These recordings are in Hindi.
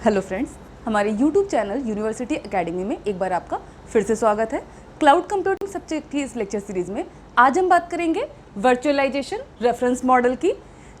हेलो फ्रेंड्स, हमारे YouTube चैनल यूनिवर्सिटी एकेडमी में एक बार आपका फिर से स्वागत है। क्लाउड कंप्यूटिंग सब्जेक्ट की इस लेक्चर सीरीज में आज हम बात करेंगे वर्चुअलाइजेशन रेफरेंस मॉडल की।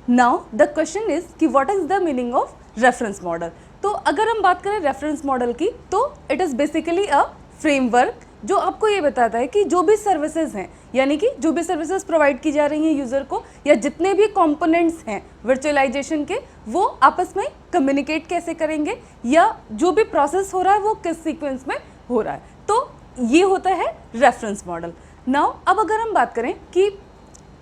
नाउ द क्वेश्चन इज कि what is the meaning of reference model. तो अगर हम बात करें रेफरेंस मॉडल की तो it is basically a framework जो आपको ये बताता है कि जो भी सर्विसेज हैं, यानी कि जो भी सर्विसेज प्रोवाइड की जा रही हैं यूज़र को, या जितने भी कंपोनेंट्स हैं वर्चुअलाइजेशन के, वो आपस में कम्युनिकेट कैसे करेंगे, या जो भी प्रोसेस हो रहा है वो किस सीक्वेंस में हो रहा है। तो ये होता है रेफरेंस मॉडल। नाउ अब अगर हम बात करें कि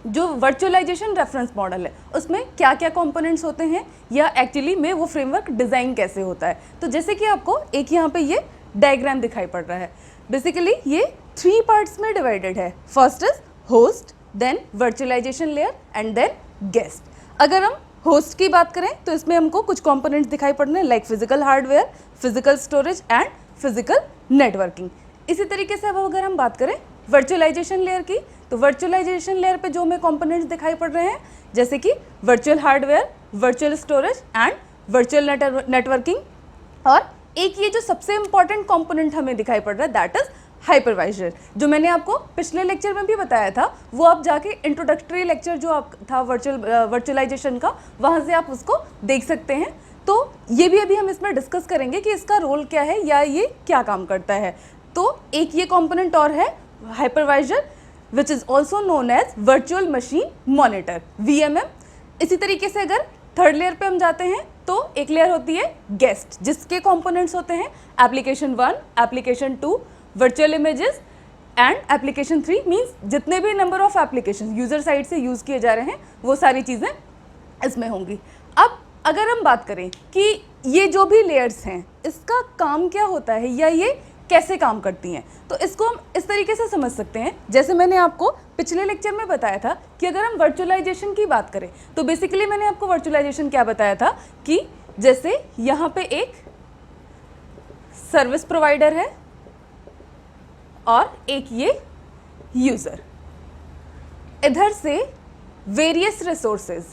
जो वर्चुअलाइजेशन रेफरेंस मॉडल है उसमें क्या क्या कंपोनेंट्स होते हैं, या एक्चुअली में वो फ्रेमवर्क डिज़ाइन कैसे होता है। तो जैसे कि आपको एक यहाँ पे ये डायग्राम दिखाई पड़ रहा है। बेसिकली ये 3 पार्ट्स में डिवाइडेड है। First is host, then virtualization layer and then guest. अगर हम होस्ट की बात करें तो इसमें हमको कुछ कंपोनेंट्स दिखाई पड़ रहे हैं, like physical hardware, physical storage and physical networking. इसी तरीके से अब अगर हम बात करें वर्चुअलाइजेशन लेयर की, तो वर्चुअलाइजेशन लेयर पे जो हमें कंपोनेंट्स दिखाई पड़ रहे हैं, जैसे कि virtual hardware, virtual storage and virtual networking, और एक ये जो सबसे इंपॉर्टेंट कंपोनेंट हमें दिखाई पड़ रहा है दैट इज हाइपरवाइजर, जो मैंने आपको पिछले लेक्चर में भी बताया था। वो आप जाके इंट्रोडक्टरी लेक्चर जो आप था वर्चुअलाइजेशन का, वहाँ से आप उसको देख सकते हैं। तो ये भी अभी हम इसमें डिस्कस करेंगे कि इसका रोल क्या है या ये क्या काम करता है। तो एक ये कंपोनेंट और है hypervisor, which is also known as virtual machine monitor, VMM। इसी तरीके से अगर थर्ड लेयर पे हम जाते हैं तो एक लेयर होती है गेस्ट, जिसके कंपोनेंट्स होते हैं application 1, application 2, virtual images and application 3। Means जितने भी number of application user side से यूज़ किए जा रहे हैं वो सारी चीज़ें इसमें होंगी। अब अगर हम बात करें कि ये जो भी लेयर्स हैं इसका काम क्या होता है या ये कैसे काम करती हैं, तो इसको हम इस तरीके से समझ सकते हैं। जैसे मैंने आपको पिछले लेक्चर में बताया था कि अगर हम वर्चुअलाइजेशन की बात करें तो बेसिकली मैंने आपको वर्चुअलाइजेशन क्या बताया था कि जैसे यहाँ पे एक सर्विस प्रोवाइडर है और एक ये यूज़र, इधर से वेरियस रिसोर्सेज,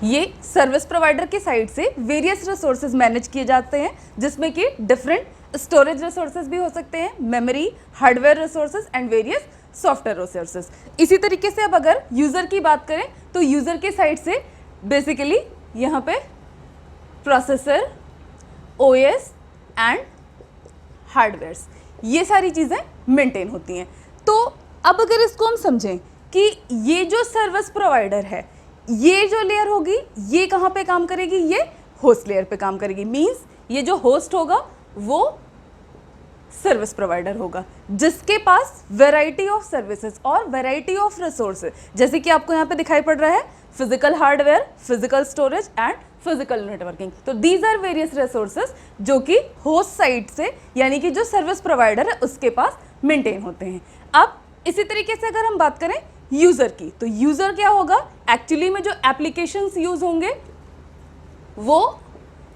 ये सर्विस प्रोवाइडर की साइड से वेरियस रिसोर्सेज मैनेज किए जाते हैं, जिसमें कि डिफरेंट स्टोरेज रिसोर्सेज भी हो सकते हैं, memory, hardware resources and various software resources. इसी तरीके से अब अगर यूज़र की बात करें तो यूज़र की साइड से बेसिकली यहाँ पे प्रोसेसर, OS एंड हार्डवेयर्स, ये सारी चीज़ें मेंटेन होती हैं। तो अब अगर इसको हम समझें कि ये जो सर्विस प्रोवाइडर है, ये जो लेयर होगी ये कहाँ पे काम करेगी, ये होस्ट लेयर पे काम करेगी। मींस ये जो होस्ट होगा वो सर्विस प्रोवाइडर होगा, जिसके पास वैरायटी ऑफ सर्विसेज और वैरायटी ऑफ रिसोर्सेज, जैसे कि आपको यहाँ पे दिखाई पड़ रहा है physical hardware, physical storage and physical networking. तो दीज आर वेरियस रिसोर्सेज जो कि होस्ट साइड से, यानी कि जो सर्विस प्रोवाइडर है उसके पास मेंटेन होते हैं। अब इसी तरीके से अगर हम बात करें यूज़र की, तो यूज़र क्या होगा, एक्चुअली में जो एप्लीकेशंस यूज़ होंगे वो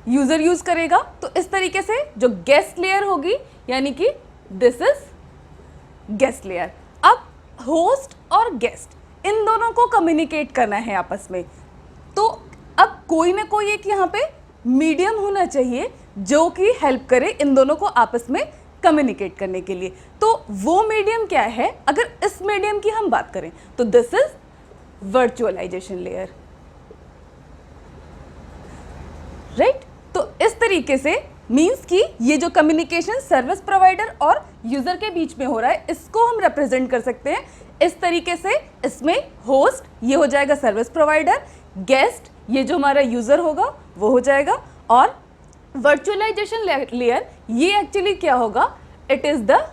यूज़र यूज़ करेगा। तो इस तरीके से जो गेस्ट लेयर होगी, यानी कि दिस इज गेस्ट लेयर। अब होस्ट और गेस्ट इन दोनों को कम्युनिकेट करना है आपस में, तो अब कोई ना कोई एक यहाँ पे मीडियम होना चाहिए जो कि हेल्प करे इन दोनों को आपस में कम्युनिकेट करने के लिए। तो वो मीडियम क्या है, अगर इस मीडियम की हम बात करें तो this is virtualization layer, right. तो इस तरीके से मींस कि ये जो कम्युनिकेशन सर्विस प्रोवाइडर और यूजर के बीच में हो रहा है इसको हम रिप्रेजेंट कर सकते हैं इस तरीके से। इसमें होस्ट ये हो जाएगा सर्विस प्रोवाइडर, गेस्ट ये जो हमारा यूजर होगा वो हो जाएगा, और वर्चुअलाइजेशन लेयर ये एक्चुअली क्या होगा, it is the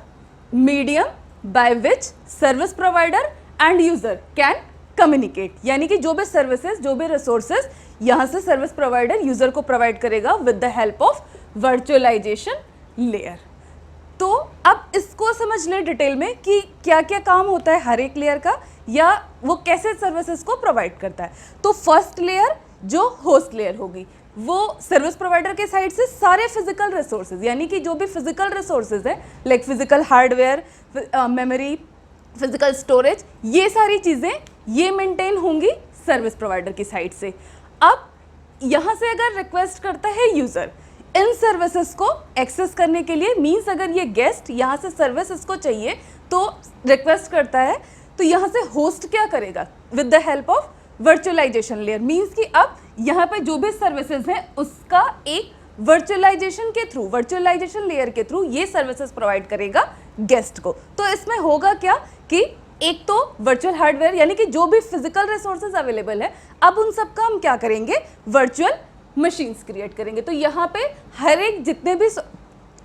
medium by which service provider and user can communicate, यानी कि जो भी सर्विसेज, जो भी रिसोर्सेज यहाँ से सर्विस प्रोवाइडर यूजर को प्रोवाइड करेगा with the help of virtualization layer. तो अब इसको समझ लें डिटेल में कि क्या क्या काम होता है हर एक लेयर का, या वो कैसे सर्विसेज को प्रोवाइड करता है। तो फर्स्ट लेयर जो होस्ट लेयर होगी वो सर्विस प्रोवाइडर के साइड से सारे फिजिकल रिसोर्सेज, यानी कि जो भी फिजिकल रिसोर्सेज है like physical hardware, memory, physical storage, ये सारी चीज़ें ये मेंटेन होंगी सर्विस प्रोवाइडर की साइड से। अब यहाँ से अगर रिक्वेस्ट करता है यूजर इन सर्विसेज को एक्सेस करने के लिए, मीन्स अगर ये गेस्ट यहाँ से सर्विसेज को चाहिए तो रिक्वेस्ट करता है, तो यहाँ से होस्ट क्या करेगा with the help of virtualization layer, means कि अब यहाँ पे जो भी सर्विसेज हैं उसका एक वर्चुअलाइजेशन के थ्रू, वर्चुअलाइजेशन लेयर के थ्रू ये सर्विसेज प्रोवाइड करेगा गेस्ट को। तो इसमें होगा क्या कि एक तो वर्चुअल हार्डवेयर यानी कि जो भी फिजिकल रिसोर्सेज अवेलेबल है, अब उन सब का हम क्या करेंगे, वर्चुअल मशीन्स क्रिएट करेंगे। तो यहाँ पे हर एक जितने भी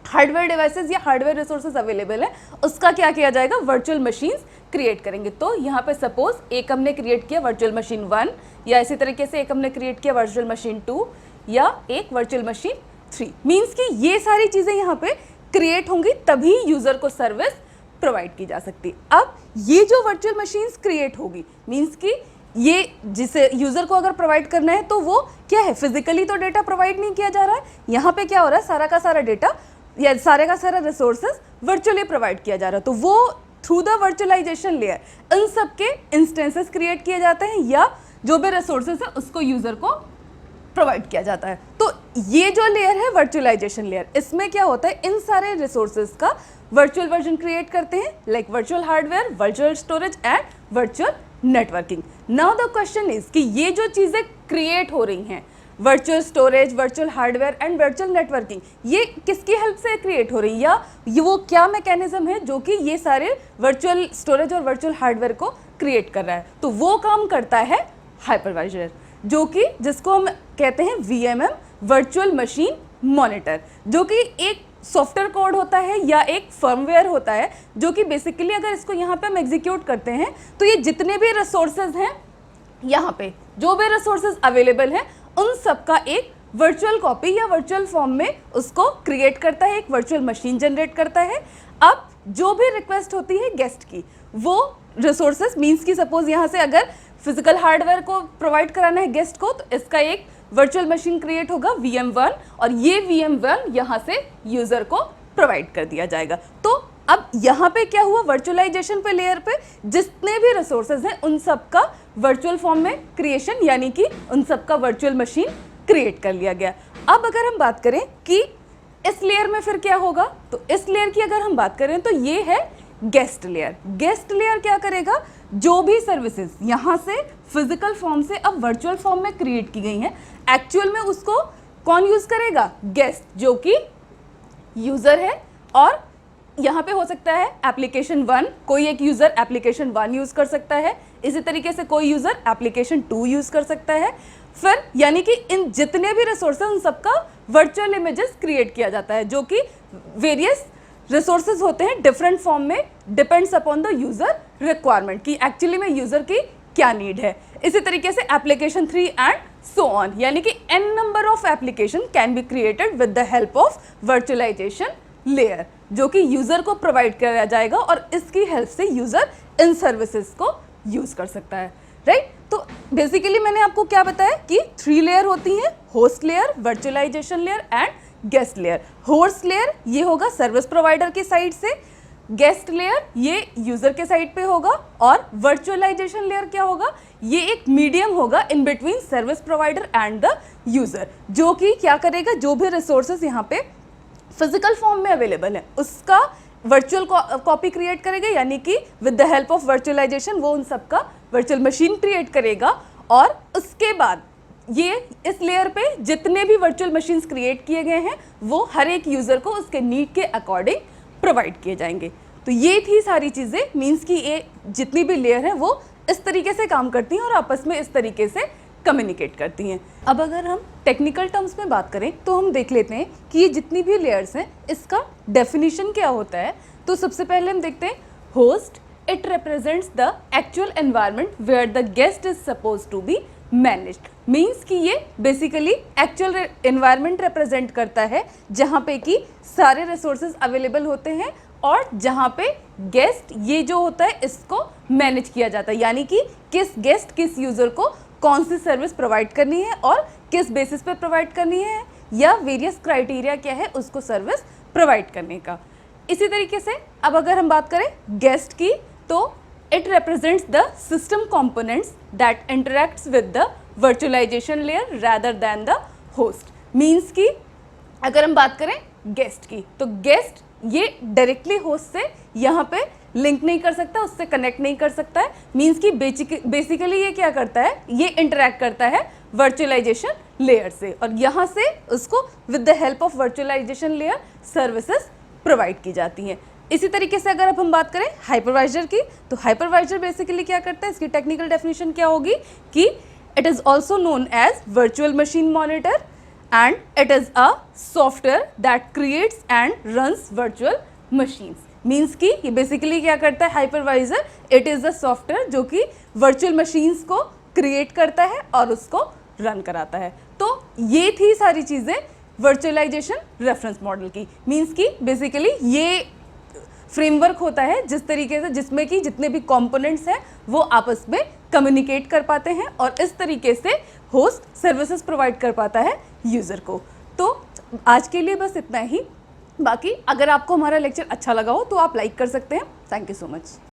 हार्डवेयर डिवाइसेस या हार्डवेयर रिसोर्सेज अवेलेबल है उसका क्या किया जाएगा, वर्चुअल मशीन्स क्रिएट करेंगे। तो यहाँ पे सपोज एक हमने क्रिएट किया वर्चुअल मशीन 1, या इसी तरीके से एक हमने क्रिएट किया वर्चुअल मशीन 2 या एक वर्चुअल मशीन 3, मीन्स कि ये सारी चीज़ें यहाँ पे क्रिएट होंगी तभी यूज़र को सर्विस प्रोवाइड की जा सकती है। अब ये जो वर्चुअल मशीन्स क्रिएट होगी, मीन्स कि ये जिसे यूज़र को अगर प्रोवाइड करना है तो वो क्या है, फिजिकली तो डेटा प्रोवाइड नहीं किया जा रहा है, यहाँ पे क्या हो रहा है, सारा का सारा डेटा या सारे का सारा रिसोर्सेज वर्चुअली प्रोवाइड किया जा रहा है। तो वो थ्रू द वर्चुअलाइजेशन लेयर इन सब के इंस्टेंसेस क्रिएट किए जाते हैं या जो भी रिसोर्सेज है उसको यूज़र को प्रोवाइड किया जाता है। तो ये जो लेयर है वर्चुअलाइजेशन लेयर, इसमें क्या होता है, इन सारे रिसोर्सेज का वर्चुअल वर्जन क्रिएट करते हैं, like virtual hardware, virtual storage and virtual networking. Now the question is कि ये जो चीज़ें क्रिएट हो रही हैं, virtual storage, virtual hardware and virtual networking, ये किसकी हेल्प से क्रिएट हो रही है, या ये वो क्या मैकेनिज्म है जो कि ये सारे वर्चुअल स्टोरेज और वर्चुअल हार्डवेयर को क्रिएट कर रहा है। तो वो काम करता है हाइपरवाइजर, जो कि जिसको हम कहते हैं VMM, वर्चुअल मशीन मॉनिटर, जो कि एक सॉफ्टवेयर कोड होता है या एक फर्मवेयर होता है जो कि बेसिकली अगर इसको यहाँ पे हम एग्जीक्यूट करते हैं तो ये जितने भी रिसोर्सेज हैं, यहाँ पे जो भी रिसोर्सेज अवेलेबल हैं उन सब का एक वर्चुअल कॉपी या वर्चुअल फॉर्म में उसको क्रिएट करता है, एक वर्चुअल मशीन जनरेट करता है। अब जो भी रिक्वेस्ट होती है गेस्ट की, वो रिसोर्सेज मीन्स की सपोज यहाँ से अगर फिजिकल हार्डवेयर को प्रोवाइड कराना है गेस्ट को, तो इसका एक वर्चुअल मशीन क्रिएट होगा VM1 और ये VM1 यहाँ से यूज़र को प्रोवाइड कर दिया जाएगा। तो अब यहाँ पे क्या हुआ, वर्चुअलाइजेशन पे लेयर पे जितने भी रिसोर्सेज हैं उन सब का वर्चुअल फॉर्म में क्रिएशन, यानी कि उन सब का वर्चुअल मशीन क्रिएट कर लिया गया। अब अगर हम बात करें कि इस लेयर में फिर क्या होगा, तो इस लेयर की अगर हम बात करें तो ये है गेस्ट लेयर। गेस्ट लेयर क्या करेगा, जो भी सर्विसेज यहाँ से फिजिकल फॉर्म से अब वर्चुअल फॉर्म में क्रिएट की गई हैं, एक्चुअल में उसको कौन यूज करेगा, गेस्ट, जो कि यूजर है। और यहाँ पे हो सकता है एप्लीकेशन 1, कोई एक यूजर एप्लीकेशन 1 यूज कर सकता है, इसी तरीके से कोई यूजर एप्लीकेशन 2 यूज कर सकता है। फिर यानी कि इन जितने भी रिसोर्सेज उन सबका वर्चुअल इमेजेस क्रिएट किया जाता है, जो कि वेरियस रिसोर्सेज होते हैं डिफरेंट फॉर्म में, depends upon the user requirement कि एक्चुअली में यूजर की क्या नीड है। इसी तरीके से एप्लीकेशन 3 एंड सो ऑन, यानी कि n number of application can be created with the help of virtualization layer, जो कि यूजर को प्रोवाइड किया जाएगा और इसकी हेल्प से यूजर इन सर्विसेज को यूज कर सकता है, राइट। तो बेसिकली मैंने आपको क्या बताया कि 3 लेयर होती हैं, host layer, virtualization layer and guest layer. Host layer ये होगा सर्विस प्रोवाइडर की साइड से, गेस्ट लेयर ये यूजर के साइड पे होगा, और वर्चुअलाइजेशन लेयर क्या होगा, ये एक मीडियम होगा in between service provider and the user, जो कि क्या करेगा, जो भी रिसोर्सेज यहाँ पे फिजिकल फॉर्म में अवेलेबल है उसका वर्चुअल कॉपी क्रिएट करेगा, यानी कि with the help of virtualization वो उन सबका वर्चुअल मशीन क्रिएट करेगा। और उसके बाद ये इस लेयर पे जितने भी वर्चुअल मशीन्स क्रिएट किए गए हैं वो हर एक यूज़र को उसके नीड के अकॉर्डिंग प्रोवाइड किए जाएंगे। तो ये थी सारी चीज़ें, मीन्स कि ये जितनी भी लेयर है वो इस तरीके से काम करती हैं और आपस में इस तरीके से कम्युनिकेट करती हैं। अब अगर हम टेक्निकल टर्म्स में बात करें तो हम देख लेते हैं कि ये जितनी भी लेयर्स हैं इसका डेफिनेशन क्या होता है। तो सबसे पहले हम देखते हैं host, it represents the actual environment where the guest is suppose to be managed. Means कि ये बेसिकली एक्चुअल एनवायरनमेंट रिप्रेजेंट करता है जहाँ पे कि सारे रिसोर्सेज अवेलेबल होते हैं और जहाँ पे गेस्ट ये जो होता है इसको मैनेज किया जाता है, यानी कि किस गेस्ट किस यूज़र को कौन सी सर्विस प्रोवाइड करनी है और किस बेसिस पे प्रोवाइड करनी है, या वेरियस क्राइटेरिया क्या है उसको सर्विस प्रोवाइड करने का। इसी तरीके से अब अगर हम बात करें गेस्ट की, तो it represents the system components that interacts with the virtualization layer rather than the host। Means कि अगर हम बात करें गेस्ट की, तो गेस्ट ये डायरेक्टली होस्ट से यहाँ पे लिंक नहीं कर सकता, उससे कनेक्ट नहीं कर सकता है। मीन्स कि बेसिकली ये क्या करता है, ये इंटरैक्ट करता है वर्चुअलाइजेशन लेयर से, और यहाँ से उसको with the help of virtualization layer services provide की जाती हैं। इसी तरीके से अगर अब हम बात करें हाइपरवाइजर की, तो हाइपरवाइजर बेसिकली क्या करता है, इसकी टेक्निकल डेफिनेशन क्या होगी कि it is also known as virtual machine monitor and it is a software that creates and runs virtual machines। Means कि ये बेसिकली क्या करता है hypervisor, it is a software जो कि वर्चुअल मशीन्स को क्रिएट करता है और उसको रन कराता है। तो ये थी सारी चीज़ें वर्चुअलाइजेशन रेफरेंस मॉडल की। मीन्स कि बेसिकली ये फ्रेमवर्क होता है जिस तरीके से, जिसमें कि जितने भी कंपोनेंट्स हैं वो आपस में कम्युनिकेट कर पाते हैं, और इस तरीके से होस्ट सर्विसेज प्रोवाइड कर पाता है यूज़र को। तो आज के लिए बस इतना ही। बाकी अगर आपको हमारा लेक्चर अच्छा लगा हो तो आप लाइक कर सकते हैं। Thank you so much.